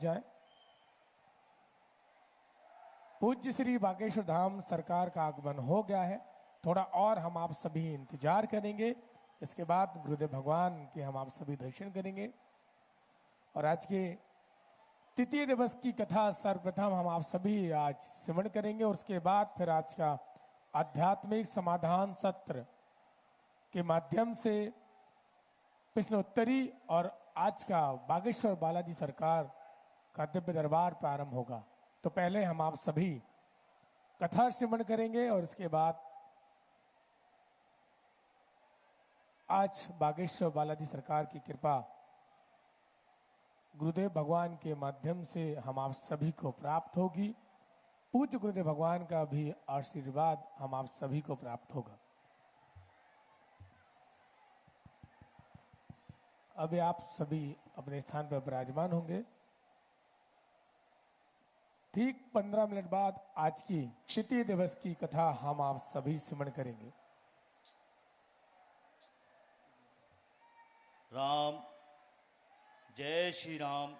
जाए। पूज्य श्री बागेश्वर धाम सरकार का आगमन हो गया है। थोड़ा और हम आप सभी इंतजार करेंगे, इसके बाद गुरुदेव भगवान के हम आप सभी दर्शन करेंगे। और आज के तृतीय दिवस की कथा सर्वप्रथम हम आप सभी आज श्रवण करेंगे और उसके बाद फिर आज का आध्यात्मिक समाधान सत्र के माध्यम से प्रश्नोत्तरी और आज का बागेश्वर बालाजी सरकार का दिव्य दरबार प्रारंभ होगा। तो पहले हम आप सभी कथा श्रवण करेंगे और उसके बाद आज बागेश्वर बालाजी सरकार की कृपा गुरुदेव भगवान के माध्यम से हम आप सभी को प्राप्त होगी। पूज्य गुरुदेव भगवान का भी आशीर्वाद हम आप सभी को प्राप्त होगा। अभी आप सभी अपने स्थान पर विराजमान होंगे। ठीक 15 मिनट बाद आज की तृतीय दिवस की कथा हम आप सभी श्रवण करेंगे। राम जय श्री राम।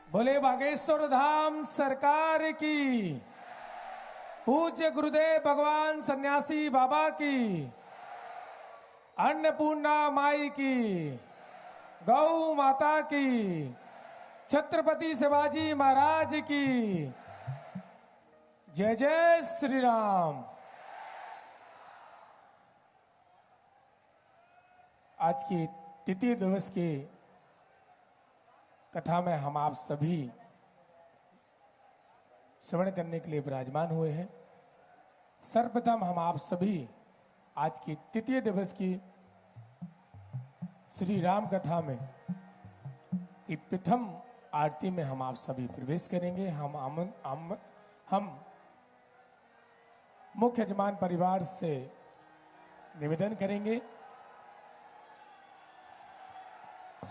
बोले बागेश्वर धाम सरकार की, पूज्य गुरुदेव भगवान सन्यासी बाबा की, अन्नपूर्णा माई की, गौ माता की, छत्रपति शिवाजी महाराज की जय जय श्री राम। आज की तृतीय दिवस की कथा में हम आप सभी श्रवण करने के लिए विराजमान हुए हैं। सर्वप्रथम हम आप सभी आज की तृतीय दिवस की श्री राम कथा में की प्रथम आरती में हम आप सभी प्रवेश करेंगे। हम मुख्य यजमान परिवार से निवेदन करेंगे,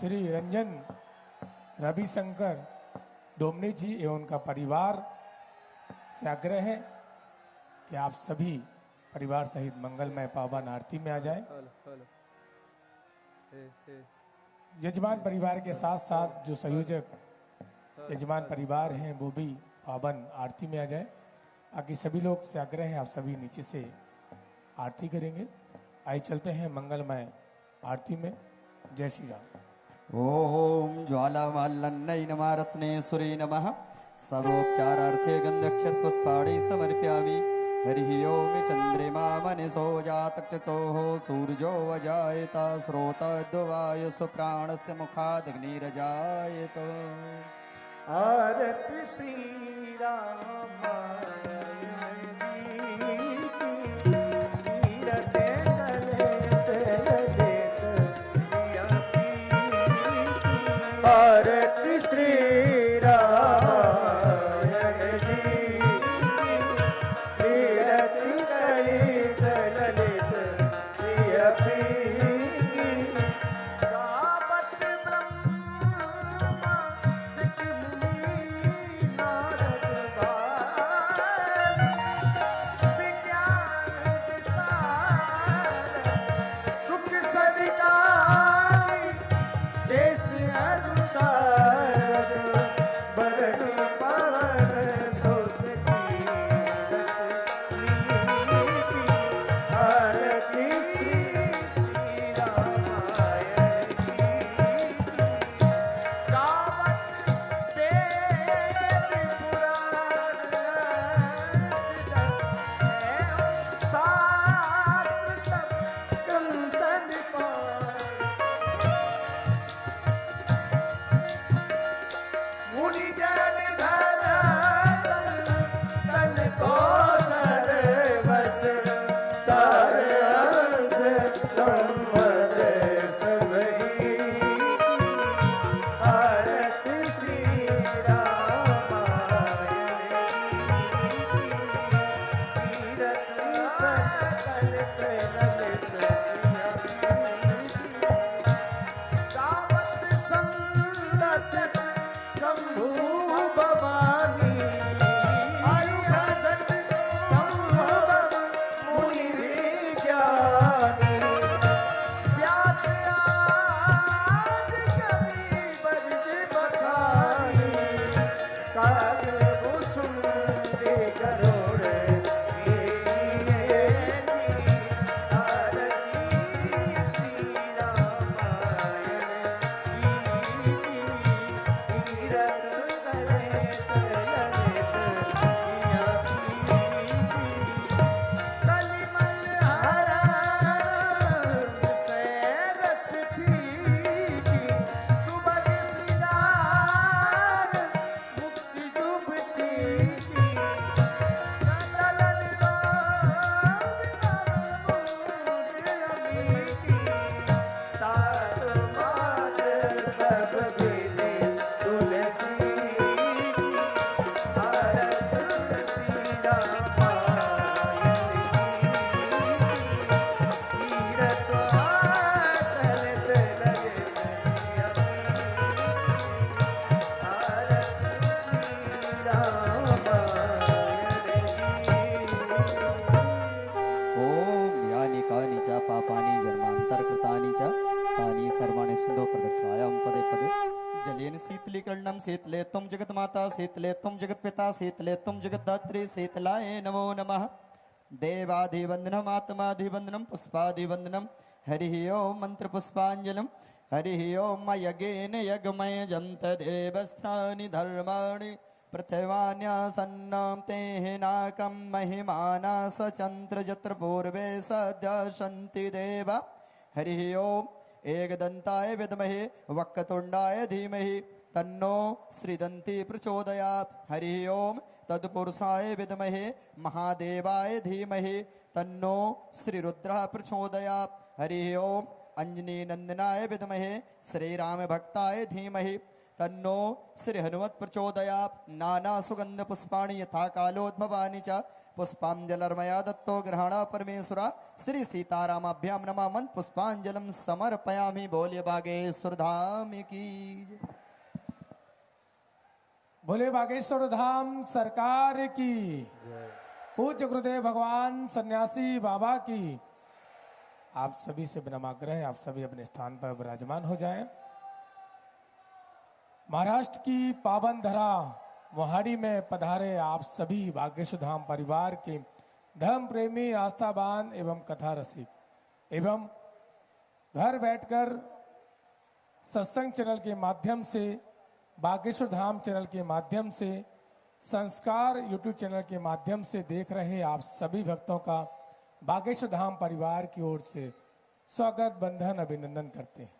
श्री रंजन रविशंकर डोमनी जी एवं उनका परिवार से आग्रह है कि आप सभी परिवार सहित मंगलमय पावन आरती में आ जाएं। यजमान परिवार के साथ साथ जो संयोजक यजमान परिवार हैं वो भी पावन आरती में आ जाएं। बाकी सभी लोग से आग्रह है आप सभी नीचे से आरती करेंगे। आइए चलते हैं मंगलमय आरती में। जय श्री राम। ओम ज्वालामाल्लन्नै नमः रत्नेश्वरी नमः। सर्वोपचारार्थे गन्धक्षत पुष्पाणि समर्पयामि। हरिः ओम चन्द्रमा मनसो जातचक्षुः सूर्यो अजायत श्रोतद्वायुः प्राणस्य मुखादग्निरजायत। आरति श्री राम आरति श्री राम तीरथ कले संवद सबही आरती श्री रामायण तीरथ कलित ललित दावत संतत शंभु भवानी आयुधत संभव मुनि विज्ञानी व्यास आदि कवि बरज बखानी काल कुसुम के करोड़ आरती श्री ओम यानि कानि च पापानि जन्मान्तरकृतानि च तानि सर्वाणि सिन्धो प्रदक्षायां पदे पदे जलेन शीतलीकरणं शीतले त्वं जगन्माता शीतले त्वं जगत्पिता शीतले त्वं जगद्धात्री शीतलाय नमो नमः देवाधिवन्दनम् आत्माधिवन्दनं पुष्पाधिवन्दनं हरिः ओम मन्त्रपुष्पाञ्जलिं हरिः ओम यज्ञेन यज्ञमय जन्त देवस्तानि धर्माणि पृथिवान्यासन्नां तेः नाकं महिमाना स चन्द्र यत्र पूर्वे सद्यशन्ति देव हरिः ओम एकदन्ताय विद्महे वक्रतुण्डाय धीमहि तन्नो श्रीदन्ती प्रचोदयात् हरिः ओम तत्पुरुषाय विद्महे महादेवाय धीमहि तन्नो श्रीरुद्रः प्रचोदयात् हरिः ओम अंजनीनन्दनाय विद्महे श्रीरामभक्ताय धीमहि तन्नो श्री हनुमत् प्रचोदयात् नाना सुगंध पुष्पाणि यथा कालोद्भवानि च पुष्पाञ्जलर्मया दत्तो ग्रहण परमेश्वरा श्री सीतारामाभ्यां नमः मन पुष्पाञ्जलिं समर्पयामि बोले बागेश्वर धाम की जय। भोले बागेश्वर धाम सरकार की पूज्य गुरुदेव भगवान सन्यासी बाबा की। आप सभी से विनम्र है, आप सभी अपने स्थान पर विराजमान हो जाएं। महाराष्ट्र की पावन धरा मोहाड़ी में पधारे आप सभी बागेश्वर धाम परिवार के धर्म प्रेमी, आस्थावान एवं कथा रसिक एवं घर बैठकर सत्संग चैनल के माध्यम से, बागेश्वर धाम चैनल के माध्यम से, संस्कार यूट्यूब चैनल के माध्यम से देख रहे आप सभी भक्तों का बागेश्वर धाम परिवार की ओर से स्वागत, बंधन, अभिनंदन करते हैं।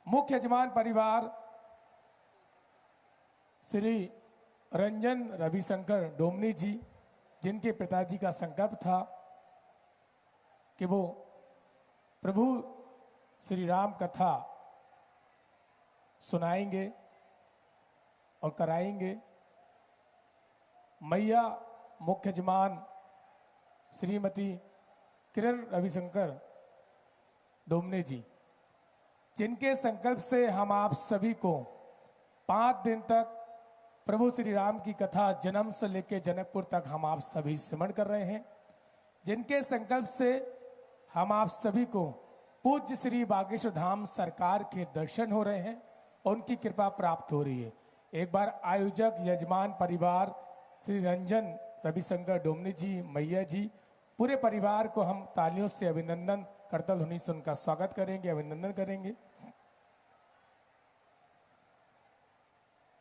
मुख्य यजमान परिवार श्री रंजन रविशंकर डोमनी जी, जिनके पिताजी का संकल्प था कि वो प्रभु श्री राम कथा सुनाएंगे और कराएंगे। मैया मुख्य यजमान श्रीमती किरण रविशंकर डोमने जी, जिनके संकल्प से हम आप सभी को 5 दिन तक प्रभु श्री राम की कथा जन्म से लेकर जनकपुर तक हम आप सभी स्मरण कर रहे हैं, जिनके संकल्प से हम आप सभी को पूज्य श्री बागेश्वर धाम सरकार के दर्शन हो रहे हैं और उनकी कृपा प्राप्त हो रही है। एक बार आयोजक यजमान परिवार श्री रंजन रविशंकर डोमनी जी, मैया जी, पूरे परिवार को हम तालियों से अभिनंदन करतल ध्वनि से उनका स्वागत करेंगे, अभिनंदन करेंगे।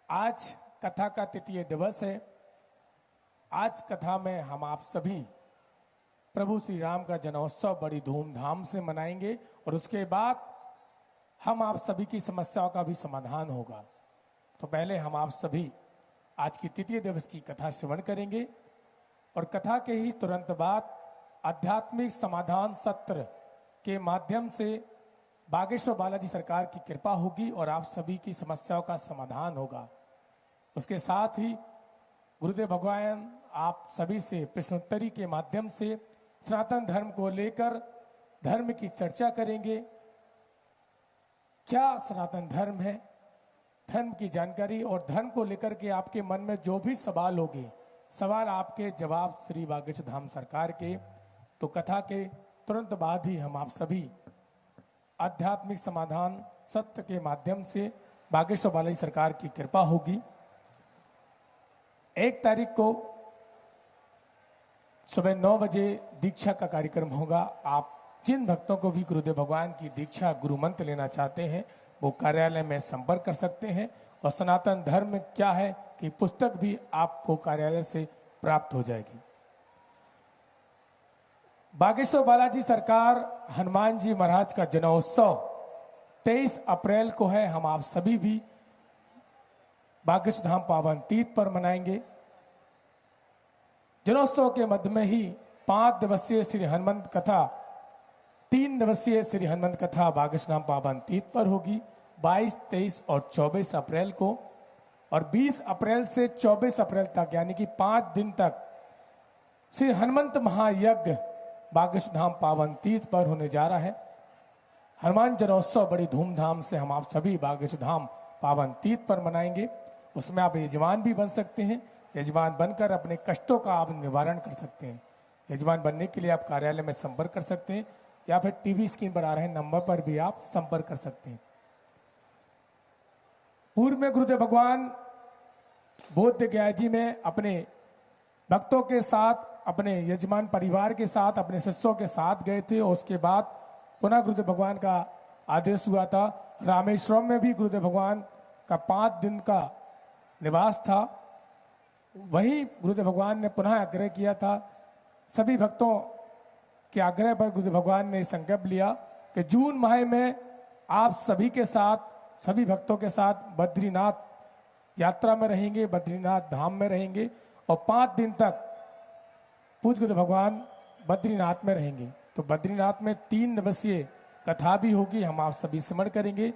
आज कथा का तृतीय दिवस है। आज कथा में हम आप सभी प्रभु श्री राम का जन्मोत्सव बड़ी धूमधाम से मनाएंगे और उसके बाद हम आप सभी की समस्याओं का भी समाधान होगा। तो पहले हम आप सभी आज की तृतीय दिवस की कथा श्रवण करेंगे और कथा के ही तुरंत बाद आध्यात्मिक समाधान सत्र के माध्यम से बागेश्वर बालाजी सरकार की कृपा होगी और आप सभी की समस्याओं का समाधान होगा। उसके साथ ही गुरुदेव भगवान आप सभी से प्रश्नोत्तरी के माध्यम से सनातन धर्म को लेकर धर्म की चर्चा करेंगे। क्या सनातन धर्म है, धर्म की जानकारी और धर्म को लेकर के आपके मन में जो भी सवाल होंगे, सवाल आपके जवाब श्री बागेश्वर धाम सरकार के। तो कथा के तुरंत बाद ही हम आप सभी आध्यात्मिक समाधान सत्य के माध्यम से बागेश्वर बालाजी सरकार की कृपा होगी। 1 तारीख को सुबह 9 बजे दीक्षा का कार्यक्रम होगा। आप जिन भक्तों को भी गुरुदेव भगवान की दीक्षा गुरु मंत्र लेना चाहते हैं वो कार्यालय में संपर्क कर सकते हैं। और सनातन धर्म क्या है कि पुस्तक भी आपको कार्यालय से प्राप्त हो जाएगी। बागेश्वर बालाजी सरकार हनुमान जी महाराज का जन्मोत्सव 23 अप्रैल को है। हम आप सभी भी बागेश्वर धाम पावन तीर्थ पर मनाएंगे। जन्मोत्सव के मध्य में ही 5 दिवसीय श्री हनुमंत कथा, 3 दिवसीय श्री हनुमंत कथा बागेश्वर धाम पावन तीर्थ पर होगी 22, 23 और 24 अप्रैल को। और 20 अप्रैल से 24 अप्रैल तक यानी कि 5 दिन तक श्री हनुमंत महायज्ञ बागेश्वर धाम पावन तीर्थ पर होने जा रहा है। हनुमान जन्मोत्सव बड़ी धूमधाम से हम आप सभी बागेश्वर धाम पावन तीर्थ पर मनाएंगे। उसमें आप यजमान भी बन सकते हैं। यजमान बनकर अपने कष्टों का आप निवारण कर सकते हैं। यजमान बनने के लिए आप कार्यालय में संपर्क कर सकते हैं या फिर टीवी स्क्रीन पर आ रहे नंबर पर भी आप संपर्क कर सकते हैं। पूर्व में गुरुदेव भगवान बोध गया जी में अपने भक्तों के साथ, अपने यजमान परिवार के साथ, अपने शिष्यों के साथ गए थे और उसके बाद पुनः गुरुदेव भगवान का आदेश हुआ था। रामेश्वरम में भी गुरुदेव भगवान का 5 दिन का निवास था। वहीं गुरुदेव भगवान ने पुनः आग्रह किया था। सभी भक्तों के आग्रह पर गुरुदेव भगवान ने संकल्प लिया कि जून माह में आप सभी के साथ, सभी भक्तों के साथ बद्रीनाथ यात्रा में रहेंगे, बद्रीनाथ धाम में रहेंगे और 5 दिन तक पूज्य गुरुदेव भगवान बद्रीनाथ में रहेंगे। तो बद्रीनाथ में 3 दिवसीय कथा भी होगी। हम आप सभी स्मरण करेंगे।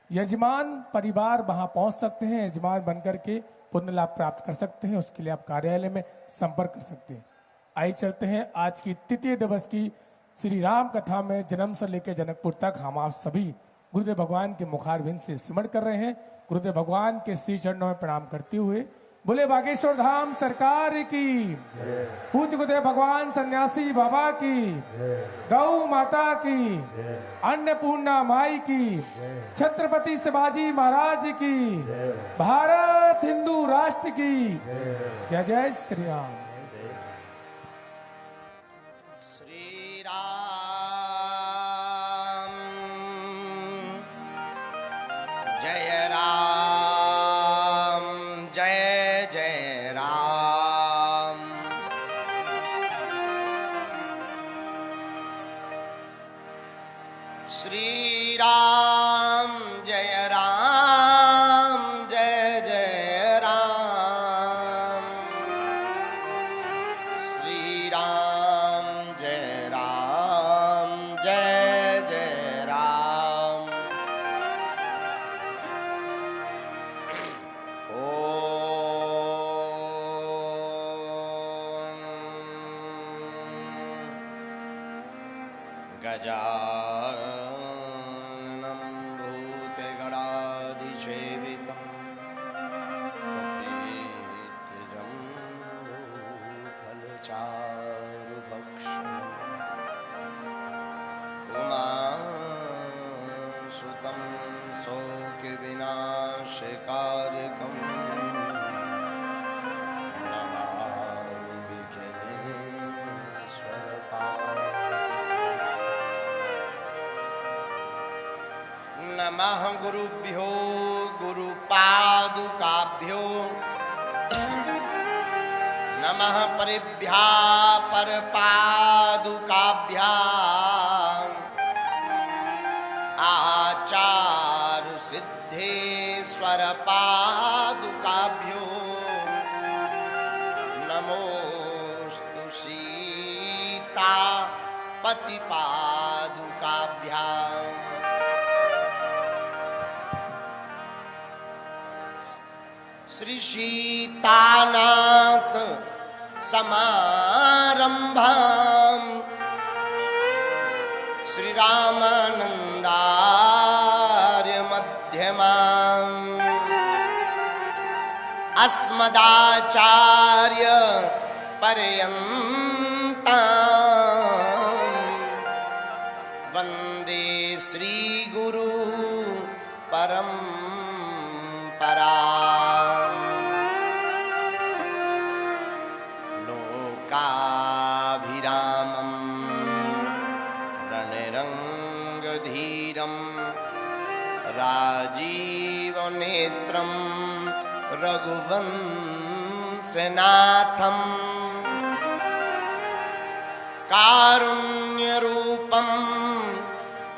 यजमान परिवार वहां पहुंच सकते हैं, यजमान बनकर के पुण्य लाभ प्राप्त कर सकते हैं। उसके लिए आप कार्यालय में संपर्क कर सकते हैं। आइए चलते हैं आज की 3 दिवस की श्री राम कथा में जन्म से लेकर जनकपुर तक हम आप सभी गुरुदेव भगवान के मुखारविंद से स्मरण कर रहे हैं। गुरुदेव भगवान के श्री चरणों में प्रणाम करते हुए बोले बागेश्वर धाम सरकार की, पूज्य गुरुदेव भगवान सन्यासी बाबा की, गौ माता की, अन्नपूर्णा माई की, छत्रपति शिवाजी महाराज की, भारत हिंदू राष्ट्र की जय जय श्री राम। श्री राम जय राम, जय जय राम। श्री राम जय राम, जय जय राम। श्री राम जय राम, जय जय राम। गजाननं भूतगणाधिसेवितं कपित्थजम्बूफलचारुभक्षणम् उमासुतं शोकविनाशकारकम् नमामि विघ्नेश्वरपादम्। नमः गुरुभ्यो गुरुपादुकाभ्यो नमः परिभ्या परपादुकाभ्याम् आचार्य सिद्धेश्वर पादुकाभ्यो नमोस्तु सीता पति पादुका श्री सीतानाथ समारंभाम् श्री रामानंदार्य मध्यमाम् अस्मदाचार्य पर्यन्ताम् वंदे श्री गुरु परंपरा लोकाभिरामं रणरंगधीरं राजीवनेत्रं रघुवंशनाथं कारुण्यरूपं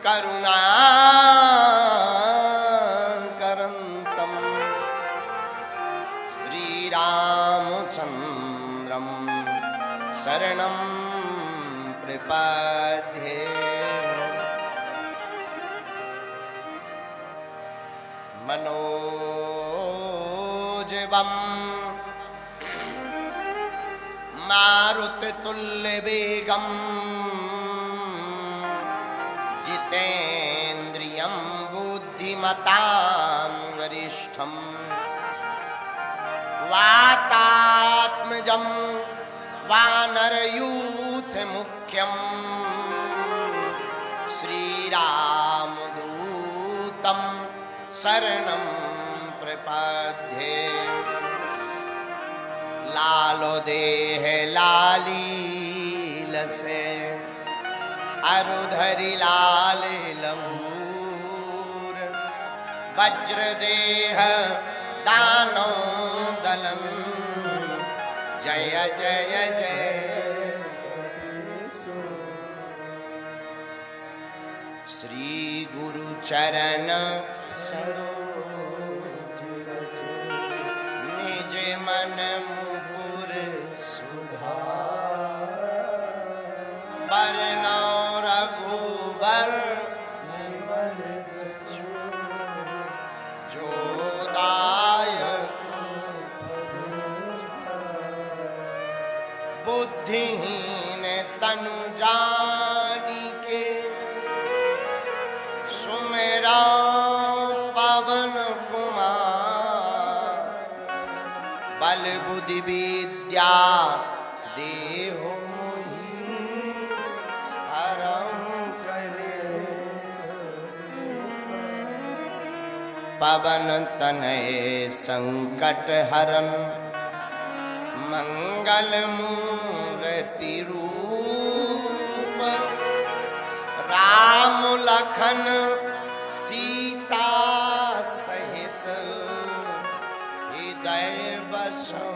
करुणाकरन्तं श्रीरामचन्द्रं शरणं प्रपद्ये। मनोजवं मारुततुल्यवेगं जितेन्द्रियं बुद्धिमतां वरिष्ठं वातात्मजं वानरयूथमुख्यं श्रीरामदूतं शरणं प्रपद्ये। लालो देह लालीलसे अरुधरि लाल लंगूर वज्रदेह दानो दलन जय जय जय। श्री गुरु चरण सरोज रज निज मन मुकुर सुधार बरनौ रघुबर विमल जसु जो दायक बुद्धिहीन तनु जानिके सुमेरा पवन कुमार बल बुद्धि विद्या देहो मोहि हरं कलेश पवन तनय संकट हरन मंगल मूर्ति रूप राम लखन सीता सहित हृदय बसं।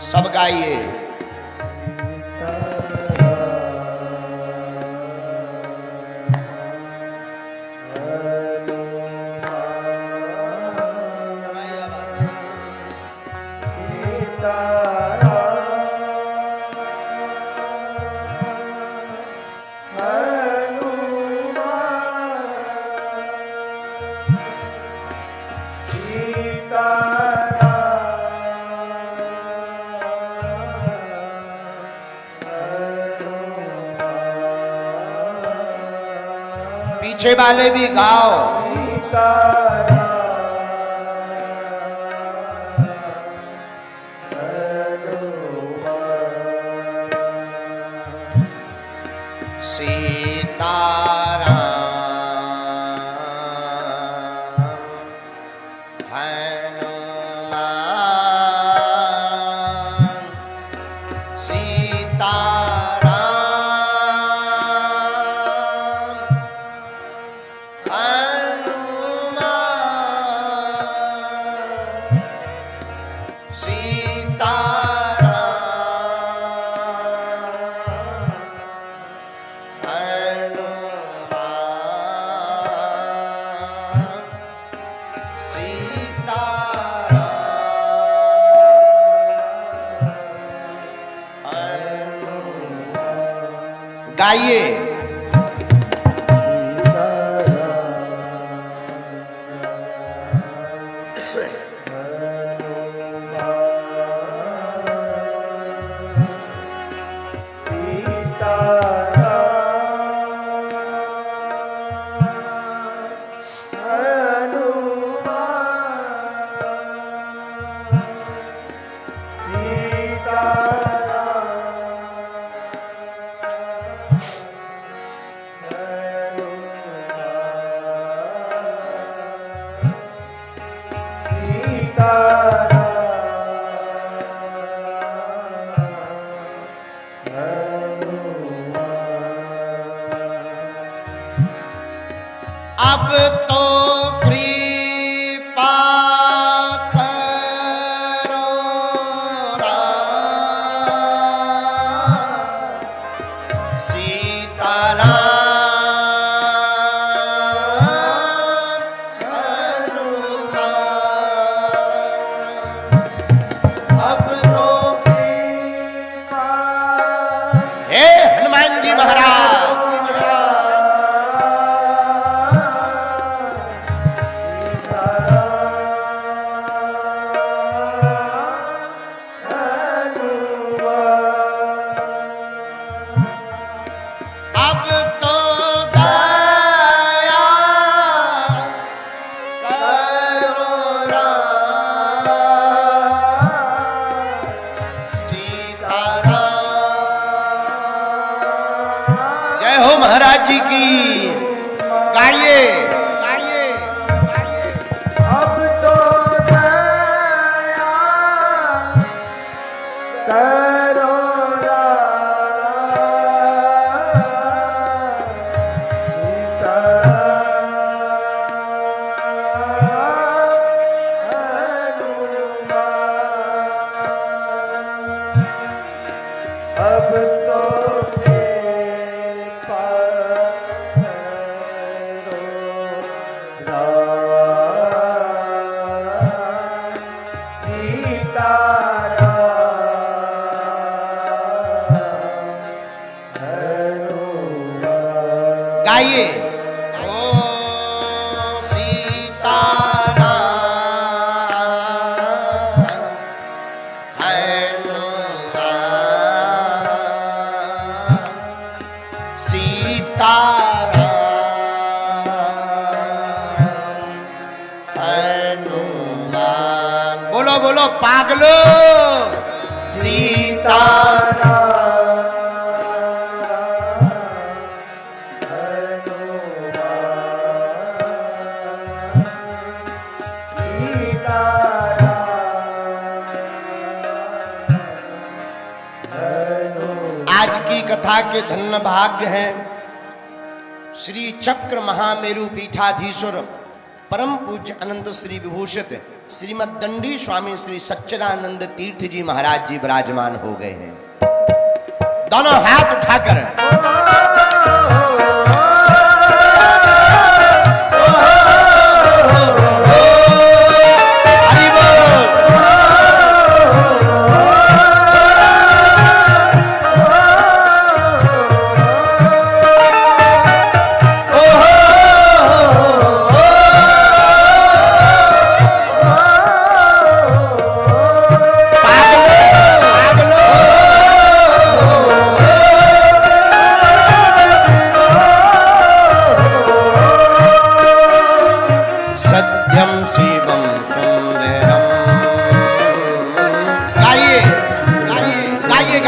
सब गाइए। पीछे वाले भी गाओ। गाइए। अब तो कृपा करो राम, सीताराम हनुमान। अब तो कृपा, हे हनुमान जी महाराज, महाराज जी की। गाइए गाइए। अब तो दया करो गाइए। ओ सीताराम हनुमान, सीताराम हनुमान। बोलो बोलो पागलो, सीताराम आज की कथा के धन्य भाग्य हैं श्री चक्र महामेरु पीठाधीश्वर परम पूज्य अनंत श्री विभूषित श्रीमद दंडी स्वामी श्री सच्चिदानंद तीर्थ जी महाराज जी विराजमान हो गए हैं। दोनों हाथ उठाकर हरि बोल।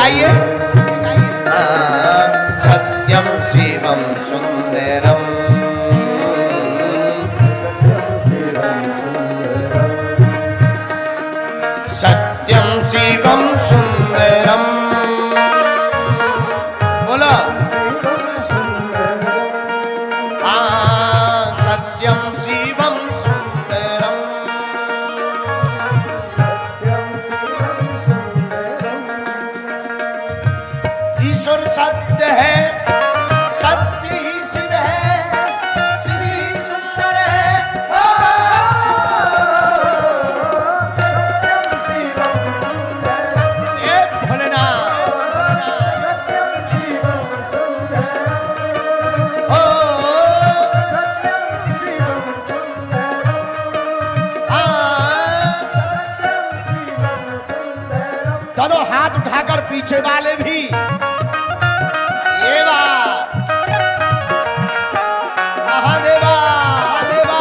गाइए। सत्यम शिवम सुंदरम, सत्यम शिवम सुंदरम, बोलो सत्यम शिवम सुंदरम। ईश्वर सत्य है, सत्य ही शिव है, शिव ही सुंदर है। ये भोलेनाथ, दोनों हाथ उठाकर पीछे वाले भी ये बात महादेवा महादेवा।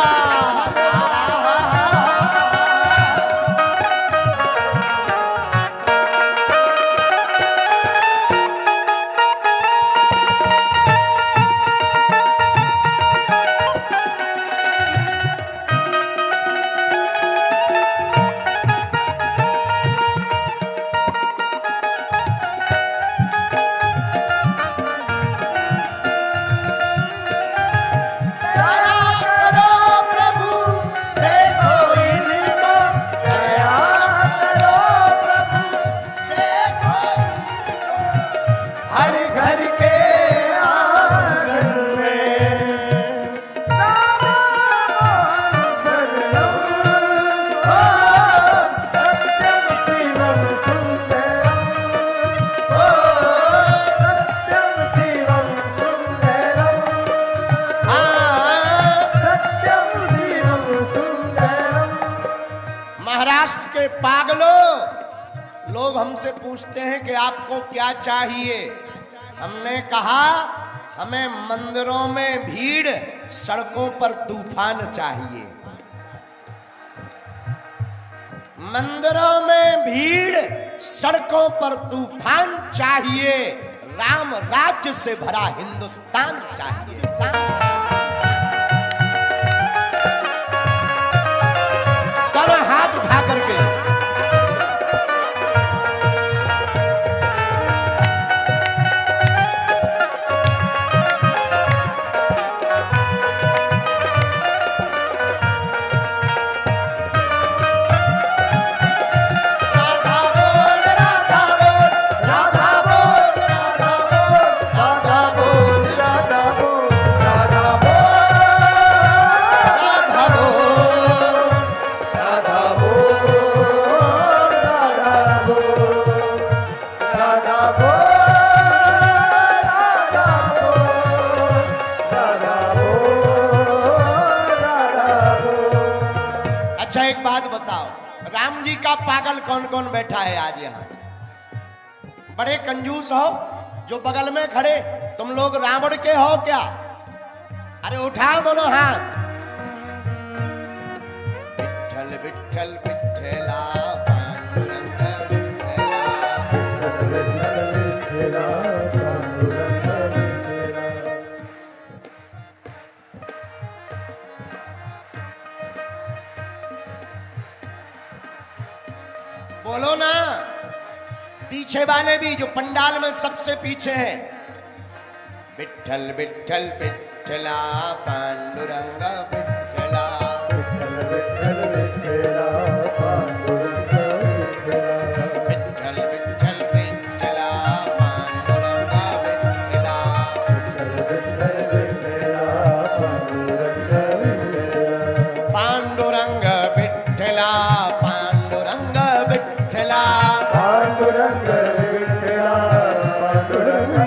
महाराष्ट्र के पागलों, लोग हमसे पूछते हैं कि आपको क्या चाहिए। हमने कहा हमें मंदिरों में भीड़, सड़कों पर तूफान चाहिए। मंदिरों में भीड़, सड़कों पर तूफान चाहिए। राम राज्य से भरा हिंदुस्तान चाहिए। दोनों हाथ उठा करके एक बात बताओ, राम जी का पागल कौन कौन बैठा है आज यहाँ? बड़े कंजूस हो जो बगल में खड़े, तुम लोग रावण के हो क्या? अरे उठाओ दोनों हाथ। विठ्ठल विठ्ठल विठ्ठला पांडुरंग विठ्ठला। बोलो ना, पीछे वाले भी जो पंडाल में सबसे पीछे हैं। विठ्ठल विठ्ठल विठ्ठला पांडुरंग विठ्ठला, विठ्ठल विठ्ठल विठ्ठला पांडुरंग विठ्ठला, विठ्ठल विठ्ठल विठ्ठला पांडुरंग विठ्ठला, विठ्ठल विठ्ठल विठ्ठला पांडुरंग विठ्ठला, पांडुरंग विठ्ठला, पांडुरंग विठ्ठला, पांडुरंग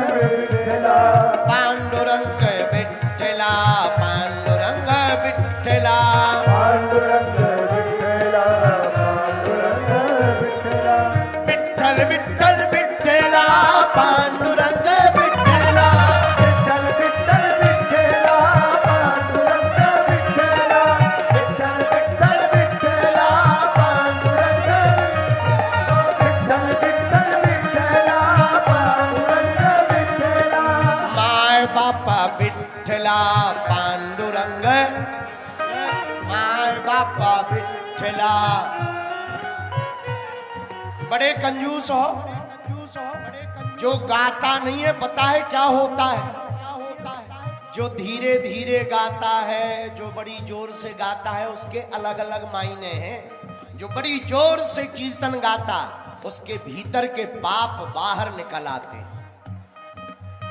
विठ्ठला, पांडुरंग विठ्ठला, पांडुरंग विठ्ठला, पांडुरंग विठ्ठला, विठ्ठल विठ्ठल विठ्ठला पांडुरंग विठ्ठला, विठ्ठल विठ्ठल विठ्ठला पांडुरंग विठ्ठला, विठ्ठल विठ्ठल विठ्ठला पांडुरंग, विठ्ठल विठ्ठल विठ्ठला विठ्ठला पांडुरंग माय बापा विठ्ठला। बड़े कंजूस हो, जो गाता नहीं है पता है क्या होता है, जो धीरे धीरे गाता है, जो बड़ी जोर से गाता है उसके अलग अलग मायने हैं। जो बड़ी जोर से कीर्तन गाता उसके भीतर के पाप बाहर निकल आते हैं,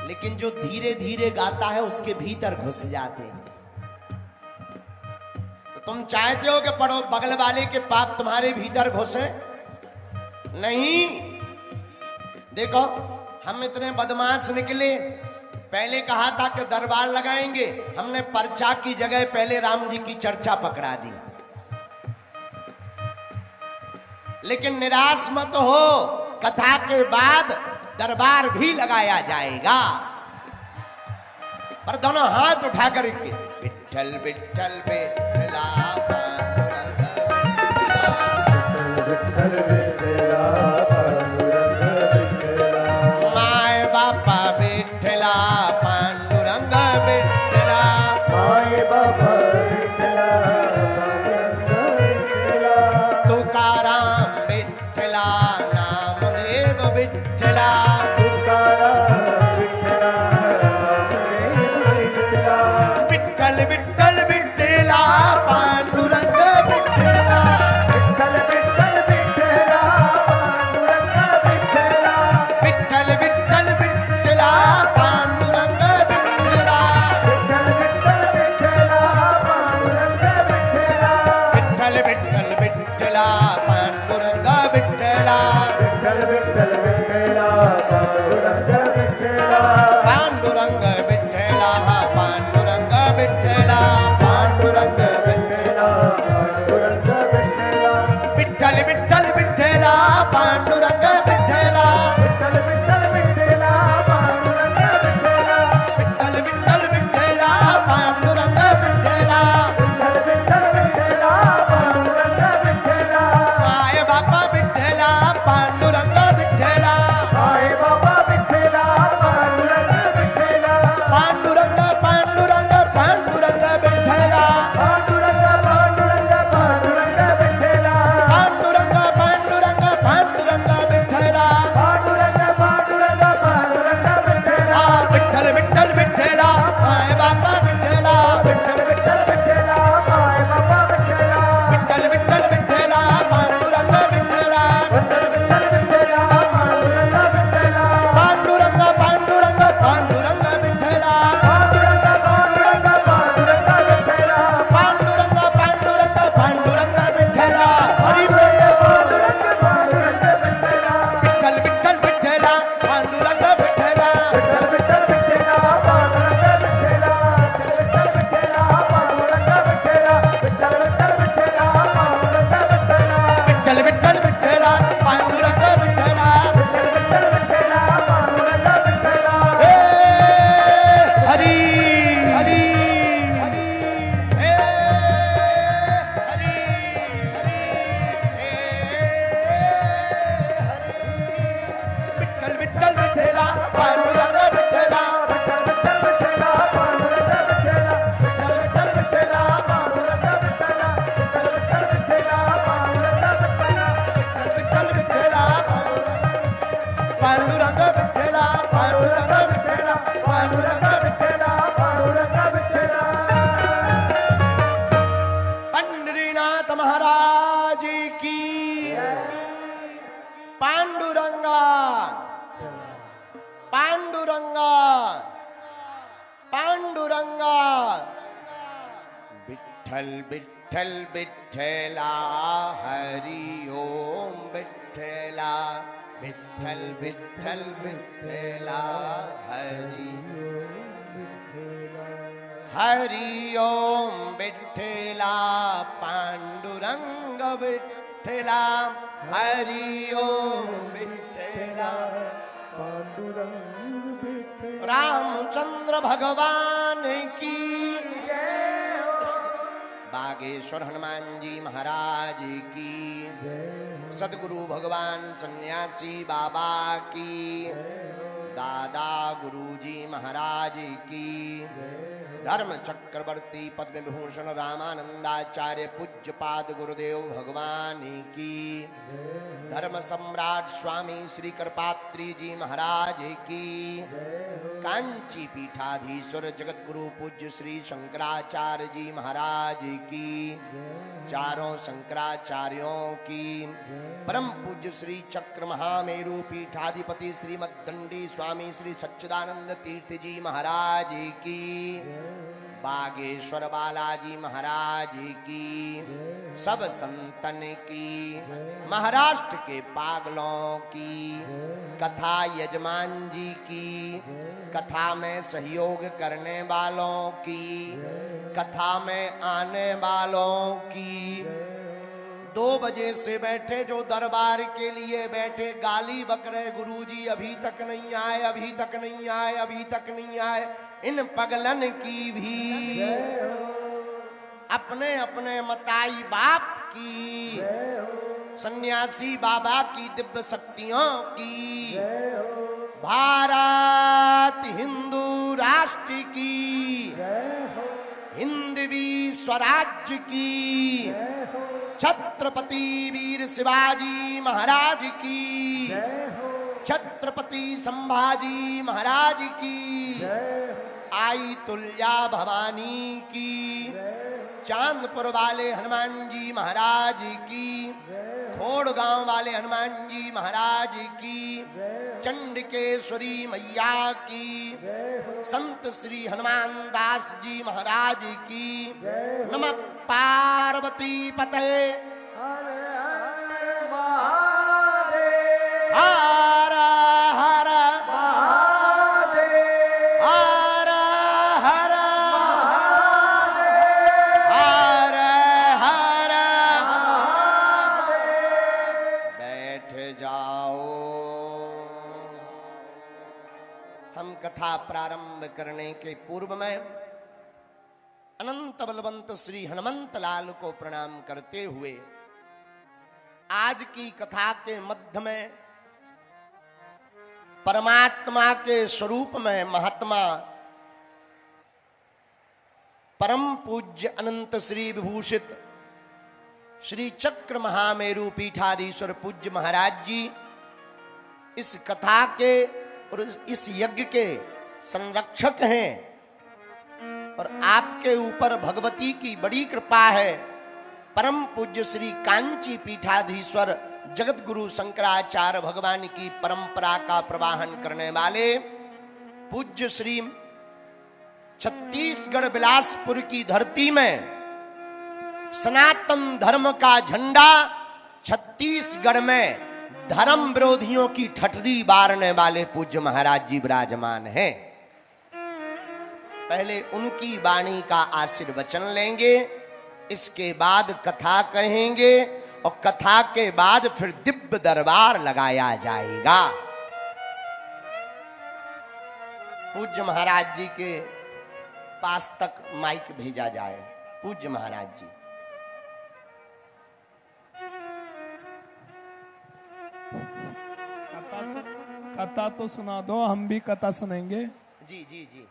लेकिन जो धीरे धीरे गाता है उसके भीतर घुस जाते हैं। तो तुम चाहते हो कि पड़ो बगल वाले के पाप तुम्हारे भीतर घुसे? नहीं। देखो हम इतने बदमाश निकले, पहले कहा था कि दरबार लगाएंगे, हमने पर्चा की जगह पहले राम जी की चर्चा पकड़ा दी। लेकिन निराश मत हो, कथा के बाद दरबार भी लगाया जाएगा। पर दोनों हाथ उठाकर विठ्ठल विठ्ठल विठ्ठला माय बापा Vitthala Panduranga Vitthala my Baba Vitthala Tukaram Vitthala Namdev Vitthala Vitthal Vitthal Vitthala Panduranga Vitthala Vitthal Vitthal Vitthala Panduranga Vitthala Vitthal Vitthal Vitthala Panduranga Vitthala Vitthal Vitthal Vitthala Panduranga Vitthala Vitthal Vitthal Vitthala Panduranga Vitthala Vitthal Vitthal Vitthala Panduranga Vitthala Panduranga Vitthala Panduranga Vitthala Panduranga Vitthala Panduranga Vitthala Vitthal Vitthal Vitthala Panduranga Vitthala Vitthal Vitthal Vitthala Panduranga Vitthala Vitthal Vitthal Vitthala Panduranga Vitthala Vitthal Vitthal Vitthala Panduranga Vitthala my बापा Vitthala Panduranga Vitthala my Baba Vitthala Panduranga Vitthala Panduranga Pandurang Panduranga Vitthala Panduranga Pandurang Panduranga Vitthala Panduranga Pandurang Panduranga Vitthala Panduranga Pandurang Panduranga Vitthala Vitthal Vitthal Vitthala my बापा विठ्ठला विठ्ठल विठ्ठल विठ्ठला माय बाबा विठ्ठला विठ्ठल विठ्ठल विठ्ठला पांडुरंग विठ्ठला विठ्ठल विठ्ठल विठ्ठला पांडुरंग विठ्ठला पांडुरंग पांडुरंग पांडुरंग विठ्ठला पांडुरंग पांडुरंग पांडुरंग विठ्ठला पांडुरंग पांडुरंग पांडुरंग विठ्ठला हरी पांडुरंग पांडुरंग विठ्ठला विठ्ठल विठ्ठल विठ्ठला पांडुरंग विठ्ठला विठ्ठल विठ्ठल विठ्ठला पांडुरंग विठ्ठला विठ्ठल विठ्ठला पांडुरंग विठ्ठला विठ्ठल विठ्ठल विठ्ठला पांडुरंग विठ्ठला विठ्ठल विठ्ठल विठ्ठला पांडुरंग विठ्ठला विठ्ठल विठ्ठल विठ्ठला पांडुरंग विठ्ठला हे हरी हरी हे हरी विठ्ठल विठ्ठल विठ्ठला पांडुरंग विठ्ठला विठ्ठल विठ्ठल विठ्ठला पांडुरंग विठ्ठला विठ्ठल विठ्ठल विठ्ठला पांडुरंग विठ्ठला विठ्ठल विठ्ठल विठ्ठला पांडुरंग विठ्ठला विठ्ठल विठ्ठला पांडुरंग विठ्ठला पांडुरंग विठ्ठला पांडुरंग विठ्ठला पांडुरंग विठ्ठला पंढरीनाथ महाराज की पांडुरंगा पांडुरंगा पांडुरंगा विठ्ठल विठ्ठल विठ्ठला हरि ओम विठ्ठला विठ्ठल विठ्ठल विठ्ठला हरि ओम विठ्ठला पांडुरंग विठ्ठला हरि ओम विठ्ठला रामचंद्र भगवान की बागेश्वर हनुमान जी महाराज की सदगुरु भगवान सन्यासी बाबा की दादा गुरुजी महाराज की धर्म चक्रवर्ती पद्म विभूषण रामानंदाचार्य पूज्य पाद गुरुदेव भगवान की, धर्म सम्राट स्वामी श्री कृपात्री जी महाराज की, कांची पीठाधीश्वर जगत गुरु पूज्य श्री शंकराचार्य जी महाराज की, चारों शंकराचार्यों की, परम पूज्य श्री चक्र महामेरु पीठाधिपति श्रीमद्दंडी स्वामी श्री सच्चिदानंद तीर्थ जी महाराज की, बागेश्वर बालाजी महाराज की, सब संतन की, महाराष्ट्र के पागलों की, कथा यजमान जी की, कथा में सहयोग करने वालों की, कथा में आने वालों की, 2 बजे से बैठे जो दरबार के लिए बैठे गाली बक रहे, गुरुजी अभी तक नहीं आए, अभी तक नहीं आए, अभी तक नहीं आए, इन पगलन की भी, अपने अपने मताई बाप की, सन्यासी बाबा की दिव्य शक्तियों की, भारत हिंदू राष्ट्र की, हिंदवी स्वराज्य की, छत्रपति वीर शिवाजी महाराज की, छत्रपति संभाजी महाराज की, आई तुल्या भवानी की, चांदपुर वाले हनुमान जी महाराज की, खोड़ गांव वाले हनुमान जी महाराज की, चंडिकेश्वरी मैया की, संत श्री हनुमान दास जी महाराज की, नमः पार्वती पते हर हर हर हर हर हर, बैठ जाओ। हम कथा प्रारंभ करने के पूर्व में अनंत बलवंत श्री हनुमंत लाल को प्रणाम करते हुए आज की कथा के मध्य में परमात्मा के स्वरूप में महात्मा परम पूज्य अनंत श्री विभूषित श्री चक्र महामेरु पीठाधीश्वर पूज्य महाराज जी इस कथा के और इस यज्ञ के संरक्षक हैं और आपके ऊपर भगवती की बड़ी कृपा है। परम पूज्य श्री कांची पीठाधीश्वर जगत गुरु शंकराचार्य भगवान की परंपरा का प्रवाहन करने वाले पूज्य श्री छत्तीसगढ़ बिलासपुर की धरती में सनातन धर्म का झंडा छत्तीसगढ़ में धर्म विरोधियों की ठठरी बारने वाले पूज्य महाराज जी विराजमान हैं। पहले उनकी वाणी का आशीर्वचन लेंगे, इसके बाद कथा कहेंगे और कथा के बाद फिर दिव्य दरबार लगाया जाएगा। पूज्य महाराज जी के पास तक माइक भेजा जाए। पूज्य महाराज जी। कथा तो सुना दो, हम भी कथा सुनेंगे। जी जी जी।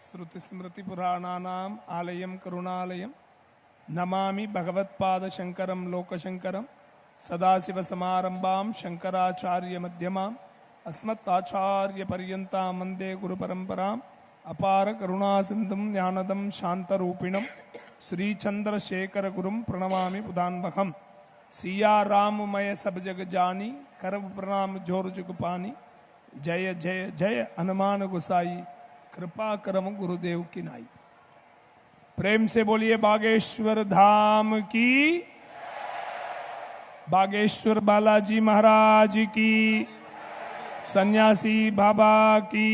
श्रुति स्मृति पुराणानाम आलयम करुणालयम नमामि भगवत्पाद शंकरम लोकशंकरम सदाशिव समारंभाम शंकराचार्य मध्यमाम अस्मत्ताचार्य पर्यंताम वंदे गुरु परंपराम अपार करुणा सिंधुम ज्ञानदम शांतरूपिणम श्री चंद्रशेखर गुरुम प्रणमामि पुदान्वहम सिया राममय सब जग जानी करव प्रणाम जोर जुग पानी जय जय जय हनुमान गुसाई कृपा करम गुरुदेव की नाई। प्रेम से बोलिए बागेश्वर धाम की, बागेश्वर बालाजी महाराज की, सन्यासी बाबा की,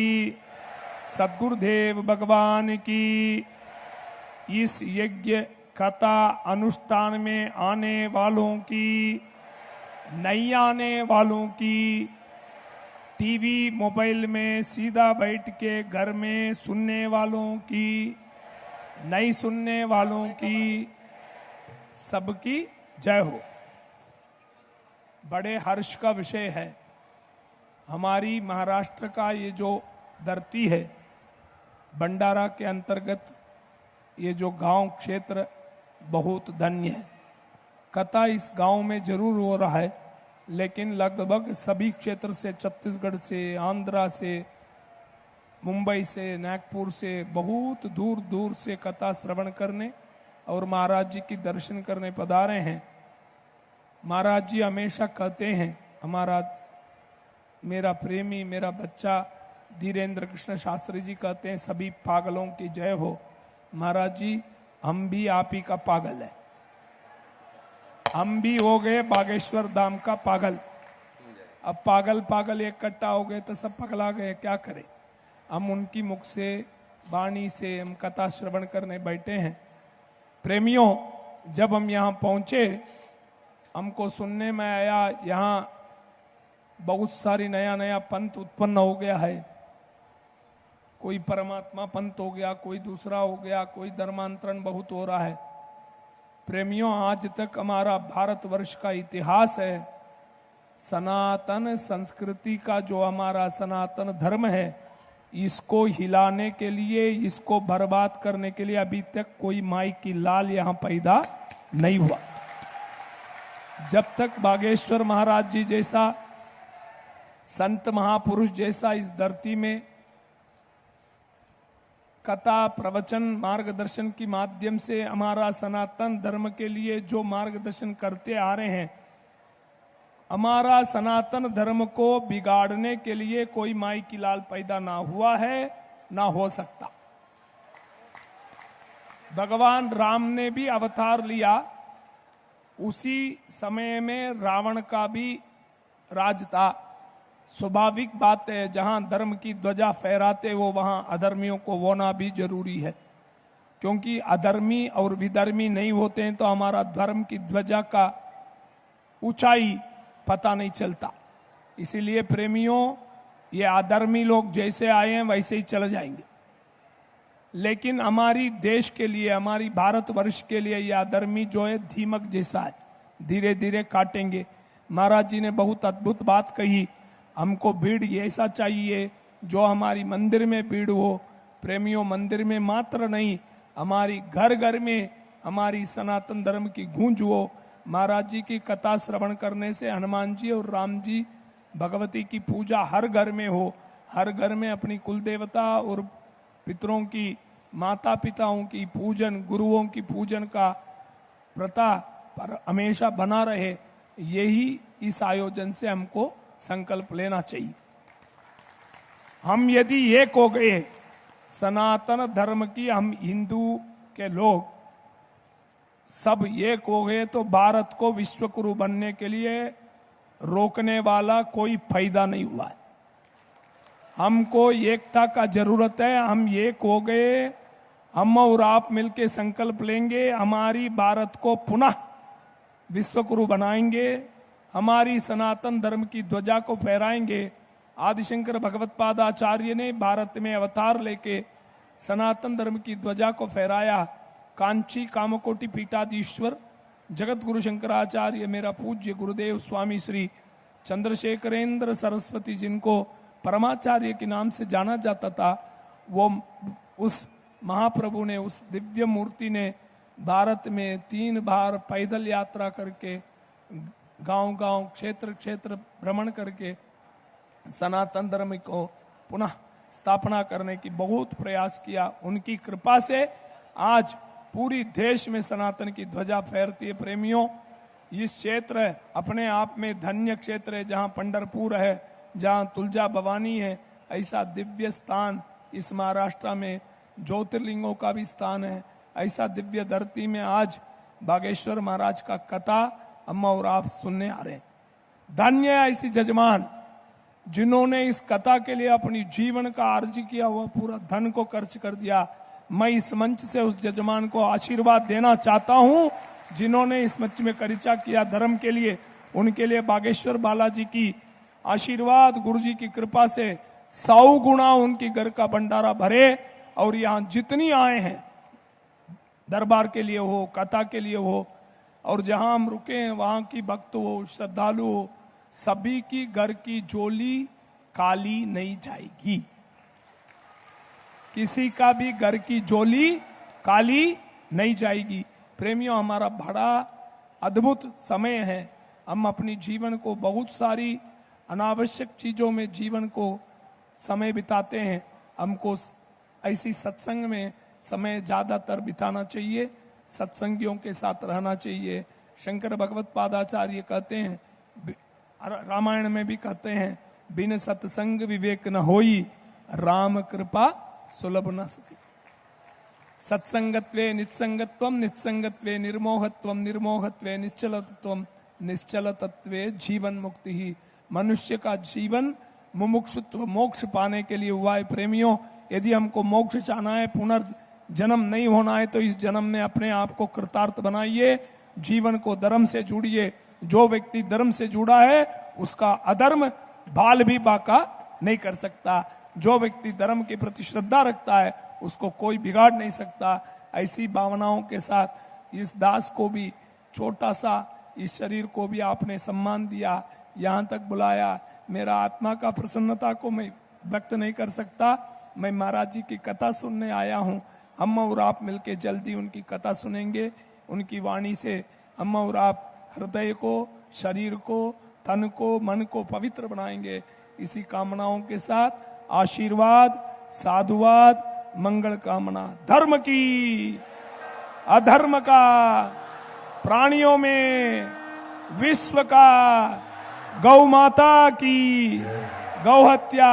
सद्गुरुदेव भगवान की। इस यज्ञ कथा अनुष्ठान में आने वालों की, नहीं आने वालों की, टीवी मोबाइल में सीधा बैठ के घर में सुनने वालों की, नहीं सुनने वालों की, सबकी जय हो। बड़े हर्ष का विषय है। हमारी महाराष्ट्र का ये जो धरती है, भंडारा के अंतर्गत ये जो गांव क्षेत्र बहुत धन्य है। कथा इस गांव में जरूर हो रहा है, लेकिन लगभग सभी क्षेत्र से, छत्तीसगढ़ से, आंध्रा से, मुंबई से, नागपुर से, बहुत दूर दूर से कथा श्रवण करने और महाराज जी की दर्शन करने पधारे हैं। महाराज जी हमेशा कहते हैं, हमारा मेरा प्रेमी, मेरा बच्चा धीरेन्द्र कृष्ण शास्त्री जी कहते हैं, सभी पागलों की जय हो। महाराज जी, हम भी आप ही का पागल है। हम भी हो गए बागेश्वर धाम का पागल। अब पागल पागल इकट्ठा हो गए तो सब पगला गए, क्या करें। हम उनकी मुख से, वाणी से हम कथा श्रवण करने बैठे हैं। प्रेमियों, जब हम यहाँ पहुँचे, हमको सुनने में आया यहाँ बहुत सारी नया नया पंथ उत्पन्न हो गया है। कोई परमात्मा पंथ हो गया, कोई दूसरा हो गया, कोई धर्मांतरण बहुत हो रहा है। प्रेमियों, आज तक हमारा भारतवर्ष का इतिहास है, सनातन संस्कृति का जो हमारा सनातन धर्म है, इसको हिलाने के लिए, इसको बर्बाद करने के लिए अभी तक कोई माई की लाल यहाँ पैदा नहीं हुआ। जब तक बागेश्वर महाराज जी जैसा संत महापुरुष जैसा इस धरती में कथा प्रवचन मार्गदर्शन की माध्यम से हमारा सनातन धर्म के लिए जो मार्गदर्शन करते आ रहे हैं, हमारा सनातन धर्म को बिगाड़ने के लिए कोई माई की लाल पैदा ना हुआ है, ना हो सकता। भगवान राम ने भी अवतार लिया, उसी समय में रावण का भी राज था। स्वाभाविक बात है, जहां धर्म की ध्वजा फहराते वो वहां अधर्मियों को होना भी जरूरी है, क्योंकि अधर्मी और विधर्मी नहीं होते हैं तो हमारा धर्म की ध्वजा का ऊंचाई पता नहीं चलता। इसीलिए प्रेमियों, ये अधर्मी लोग जैसे आए हैं वैसे ही चले जाएंगे, लेकिन हमारी देश के लिए, हमारी भारतवर्ष के लिए ये अधर्मी जो है दीमक जैसा है, धीरे धीरे काटेंगे। महाराज जी ने बहुत अद्भुत बात कही, हमको भीड़ ऐसा चाहिए जो हमारी मंदिर में भीड़ हो। प्रेमियों, मंदिर में मात्र नहीं, हमारी घर घर में हमारी सनातन धर्म की गूंज हो। महाराज जी की कथा श्रवण करने से हनुमान जी और राम जी, भगवती की पूजा हर घर में हो। हर घर में अपनी कुल देवता और पितरों की, माता पिताओं की पूजन, गुरुओं की पूजन का प्रथा पर हमेशा बना रहे, यही इस आयोजन से हमको संकल्प लेना चाहिए। हम यदि एक हो गए सनातन धर्म की, हम हिंदू के लोग सब एक हो गए तो भारत को विश्वगुरु बनने के लिए रोकने वाला कोई फायदा नहीं हुआ है। हमको एकता का जरूरत है। हम एक हो गए, हम और आप मिलके संकल्प लेंगे, हमारी भारत को पुनः विश्वगुरु बनाएंगे, हमारी सनातन धर्म की ध्वजा को फहराएंगे। आदिशंकर भगवत पाद आचार्य ने भारत में अवतार लेके सनातन धर्म की ध्वजा को फहराया। कांची कामकोटि पीठाधीश्वर जगत गुरु शंकराचार्य, मेरा पूज्य गुरुदेव स्वामी श्री चंद्रशेखरेंद्र सरस्वती, जिनको परमाचार्य के नाम से जाना जाता था, वो उस महाप्रभु ने, उस दिव्य मूर्ति ने भारत में 3 बार पैदल यात्रा करके, गांव गांव, क्षेत्र क्षेत्र भ्रमण करके सनातन धर्म को पुनः स्थापना करने की बहुत प्रयास किया। उनकी कृपा से आज पूरी देश में सनातन की ध्वजा फहरती है। प्रेमियों, इस क्षेत्र अपने आप में धन्य क्षेत्र है, जहाँ पंढरपुर है, जहाँ तुलजा भवानी है। ऐसा दिव्य स्थान इस महाराष्ट्र में ज्योतिर्लिंगों का भी स्थान है। ऐसा दिव्य धरती में आज बागेश्वर महाराज का कथा हम और आप सुनने आ रहे हैं। धन्य है ऐसी जजमान जिन्होंने इस कथा के लिए अपनी जीवन का अर्जी किया हुआ पूरा धन को खर्च कर दिया। मैं इस मंच से उस जजमान को आशीर्वाद देना चाहता हूं जिन्होंने इस मंच में परिचय किया धर्म के लिए। उनके लिए बागेश्वर बालाजी की आशीर्वाद, गुरु जी की कृपा से 100 गुना उनकी घर का भंडारा भरे। और यहाँ जितनी आए हैं दरबार के लिए हो, कथा के लिए हो, और जहां हम रुके हैं वहां की भक्त हो, श्रद्धालु हो, सभी की घर की झोली काली नहीं जाएगी। किसी का भी घर की झोली काली नहीं जाएगी। प्रेमियों, हमारा बड़ा अद्भुत समय है। हम अपनी जीवन को बहुत सारी अनावश्यक चीजों में जीवन को समय बिताते हैं। हमको ऐसी सत्संग में समय ज्यादातर बिताना चाहिए, सत्संगियों के साथ रहना चाहिए। शंकर भगवत पादाचार्य कहते हैं, रामायण में भी कहते हैं, बिन सत्संग विवेक न होई, राम कृपा सुलभ न सोई। सत्संगत्वे नित्संगत्वम, नित्संगत्वे निर्मोहत्वम, निर्मोहत्वे निश्चलतत्वम, निश्चलतत्वे जीवन मुक्ति ही। मनुष्य का जीवन मुमुक्षुत्व मोक्ष पाने के लिए हुआ है। प्रेमियों, यदि हमको मोक्ष चाहना है, पुनर्जन्म नहीं होना है, तो इस जन्म में अपने आप को कृतार्थ बनाइए, जीवन को धर्म से जुड़िए। जो व्यक्ति धर्म से जुड़ा है उसका अधर्म बाल भी बाका नहीं कर सकता। जो व्यक्ति धर्म के प्रति श्रद्धा रखता है उसको कोई बिगाड़ नहीं सकता। ऐसी भावनाओं के साथ इस दास को भी, छोटा सा इस शरीर को भी आपने सम्मान दिया, यहाँ तक बुलाया। मेरा आत्मा का प्रसन्नता को मैं व्यक्त नहीं कर सकता। मैं महाराज जी की कथा सुनने आया हूँ। हम और आप मिलके जल्दी उनकी कथा सुनेंगे। उनकी वाणी से हम और आप हृदय को, शरीर को, तन को, मन को पवित्र बनाएंगे। इसी कामनाओं के साथ आशीर्वाद, साधुवाद, मंगल कामना। धर्म की, अधर्म का, प्राणियों में, विश्व का, गौ माता की, गौ हत्या,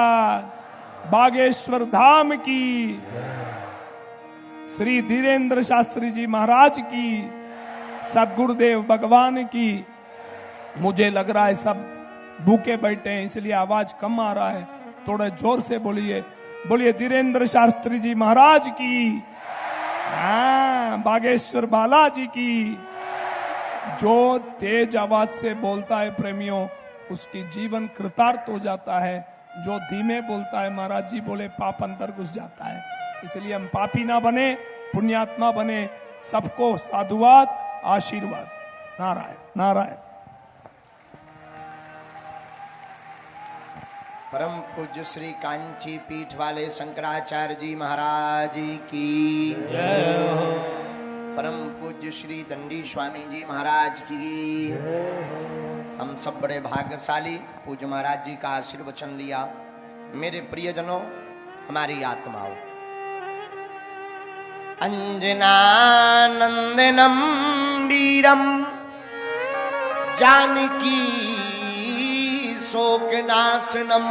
बागेश्वर धाम की, श्री धीरेन्द्र शास्त्री जी महाराज की, सदगुरुदेव भगवान की। मुझे लग रहा है सब भूखे बैठे हैं, इसलिए आवाज कम आ रहा है। थोड़ा जोर से बोलिए, बोलिए धीरेन्द्र शास्त्री जी महाराज की, हाँ, बागेश्वर बालाजी की। जो तेज आवाज से बोलता है प्रेमियों, उसकी जीवन कृतार्थ हो जाता है। जो धीमे बोलता है, महाराज जी बोले, पाप अंतर घुस जाता है। इसलिए हम पापी ना बने, पुण्यात्मा बने। सबको साधुवाद, आशीर्वाद। नारायण नारायण। परम पूज्य श्री कांची पीठ वाले शंकराचार्य जी महाराज की जय हो। परम पूज्य श्री दंडी स्वामी जी महाराज की। हम सब बड़े भाग्यशाली, पूज्य महाराज जी का आशीर्वचन लिया। मेरे प्रियजनों, हमारी आत्माओं, अंजनानंदनम वीरम जानकी शोकनाशनम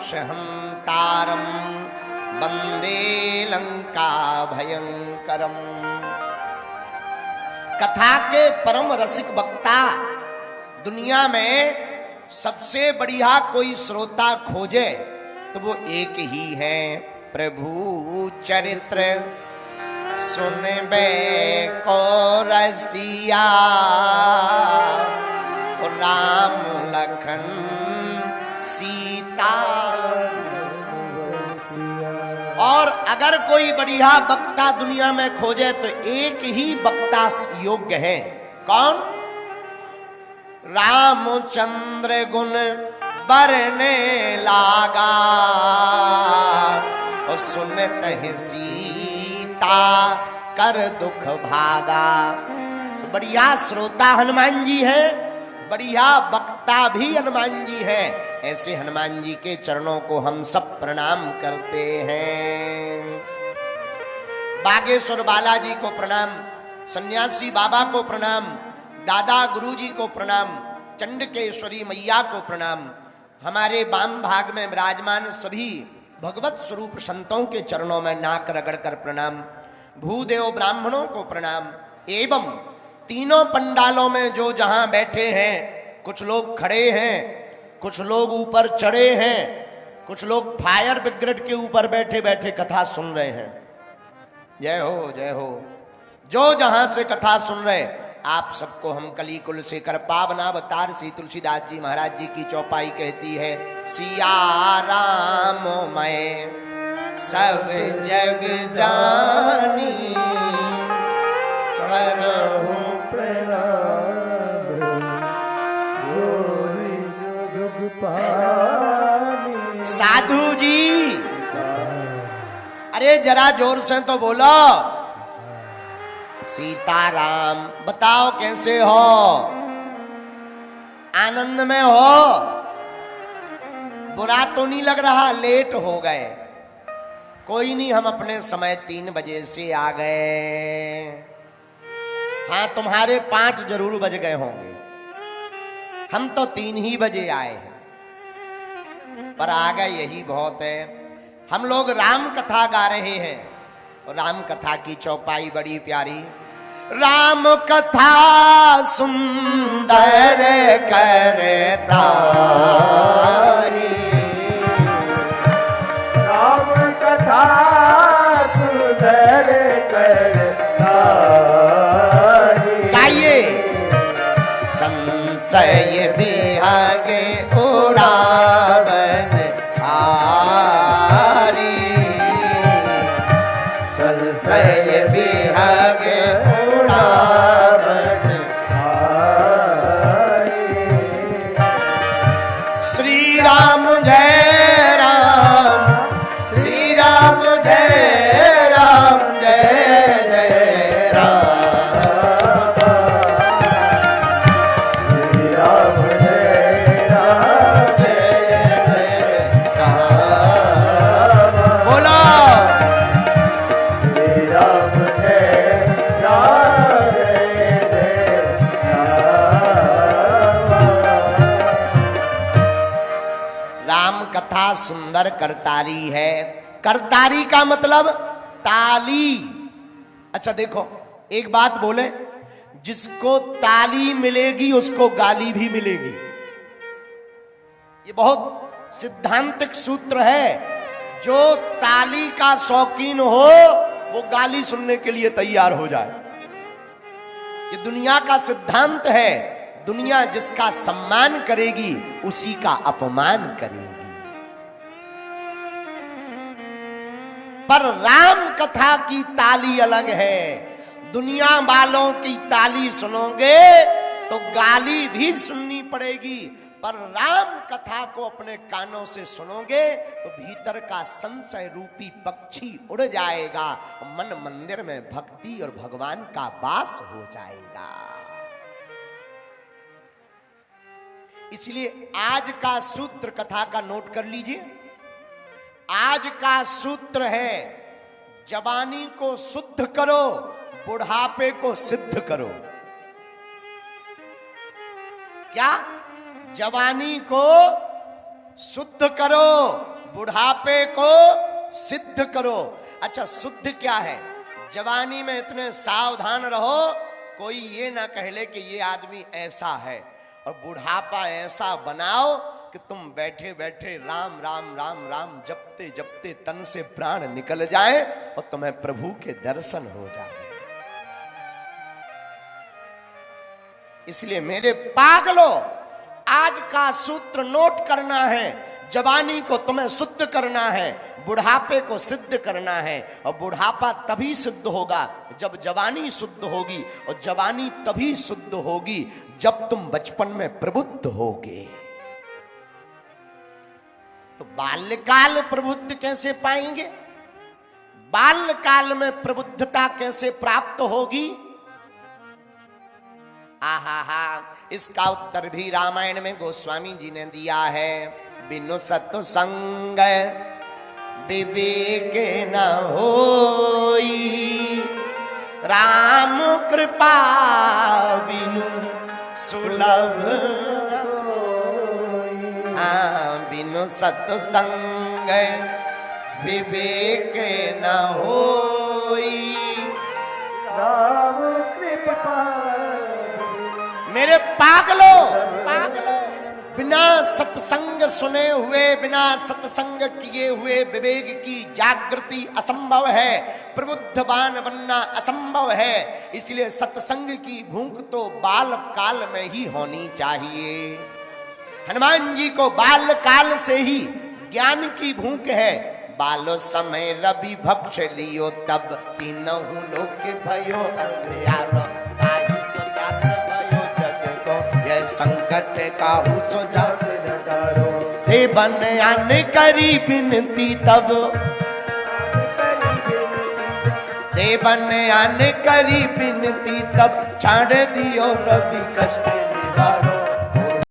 कपीसमक्षहंतारम वंदे लंका भयंकरम। कथा के परम रसिक वक्ता दुनिया में सबसे बढ़िया कोई श्रोता खोजे तो वो एक ही है। प्रभु चरित्र सुनबे को रसिया, राम लखन सीता। और अगर कोई बढ़िया वक्ता दुनिया में खोजे तो एक ही वक्ता योग्य है। कौन? रामचंद्र गुण बरने लागा, और सुनत ही सीता कर दुख भागा। बढ़िया श्रोता हनुमान जी है, बढ़िया वक्ता भी हनुमान जी है। ऐसे हनुमान जी के चरणों को हम सब प्रणाम करते हैं। बागेश्वर बालाजी को प्रणाम, सन्यासी बाबा को प्रणाम, दादा गुरुजी को प्रणाम, चंडकेश्वरी मैया को प्रणाम। हमारे वाम भाग में विराजमान सभी भगवत स्वरूप संतों के चरणों में नाक रगड़ कर प्रणाम। भूदेव ब्राह्मणों को प्रणाम। एवं तीनों पंडालों में जो जहां बैठे हैं, कुछ लोग खड़े हैं, कुछ लोग ऊपर चढ़े हैं, कुछ लोग फायर ब्रिगेड के ऊपर बैठे बैठे कथा सुन रहे हैं। जय हो जय हो। जो जहां से कथा सुन रहे, आप सबको हम कलीकुल से कर पावनावतार श्री तुलसीदास जी महाराज जी की चौपाई कहती है। सिया राम मैं सब जग जानी, करहूं प्रणाम जो अरे जरा जोर से तो बोलो। सीताराम। बताओ कैसे हो? आनंद में हो? बुरा तो नहीं लग रहा लेट हो गए? कोई नहीं, हम अपने समय 3 बजे से आ गए। हाँ, तुम्हारे 5 जरूर बज गए होंगे, हम तो 3 ही बजे आए हैं, पर आ गए यही बहुत है। हम लोग राम कथा गा रहे हैं, और राम कथा की चौपाई बड़ी प्यारी। राम कथा सुंदर करता, राम कथा सुंदर करता, गाइए। संशय बिहागे उड़ावन हारी, संशय बिहागे उड़ावन हारी। श्री राम जय राम, श्री राम जय राम, जय जय राम। श्री राम जय राम, जय जय राम। बोलो। श्री राम जय राम, जय जय राम कथा सुंदर करतारी है। करतारी का मतलब ताली। अच्छा देखो, एक बात बोले, जिसको ताली मिलेगी उसको गाली भी मिलेगी। ये बहुत सिद्धांतिक सूत्र है। जो ताली का शौकीन हो वो गाली सुनने के लिए तैयार हो जाए। ये दुनिया का सिद्धांत है। दुनिया जिसका सम्मान करेगी उसी का अपमान करेगी। पर राम कथा की ताली अलग है। दुनिया वालों की ताली सुनोगे तो गाली भी सुननी पड़ेगी, पर राम कथा को अपने कानों से सुनोगे तो भीतर का संशय रूपी पक्षी उड़ जाएगा। मन मंदिर में भक्ति और भगवान का वास हो जाएगा। इसलिए आज का सूत्र कथा का नोट कर लीजिए। आज का सूत्र है, जवानी को शुद्ध करो, बुढ़ापे को सिद्ध करो। क्या? जवानी को शुद्ध करो, बुढ़ापे को सिद्ध करो। अच्छा, शुद्ध क्या है? जवानी में इतने सावधान रहो कोई ये ना कहले कि ये आदमी ऐसा है, और बुढ़ापा ऐसा बनाओ कि तुम बैठे बैठे राम राम राम राम जपते जपते तन से प्राण निकल जाए और तुम्हें प्रभु के दर्शन हो जाए। इसलिए मेरे पागलों, आज का सूत्र नोट करना है। जवानी को तुम्हें शुद्ध करना है, बुढ़ापे को सिद्ध करना है। और बुढ़ापा तभी सिद्ध होगा जब जवानी शुद्ध होगी, और जवानी तभी शुद्ध होगी जब तुम बचपन में प्रबुद्ध होगे। तो बाल्यकाल प्रबुद्ध कैसे पाएंगे? बाल्यकाल में प्रबुद्धता कैसे प्राप्त होगी? आहा, इसका उत्तर भी रामायण में गोस्वामी जी ने दिया है। बिनु सत्संग विवेक न होई, राम कृपा बिनु सुलभ सोई। बिनु सत्संग विवेक न होई, राम कृपा। मेरे पागलों, बिना सत्संग सुने हुए, बिना सत्संग किए हुए विवेक की जागृति असंभव है, प्रबुद्धवान बनना असंभव है। इसलिए सत्संग की भूख तो बाल काल में ही होनी चाहिए। हनुमान जी को बाल काल से ही ज्ञान की भूख है। बालो समय रवि भक्ष लियो, तब तीनहु लोक भयो अंधियारो। ताहि सो दास भयो जग को, यह संकट काहू सो जग दे बन अन करी बिनती, तब देवन आन करी बिनती तब छाड़ दियो रवि कष्ट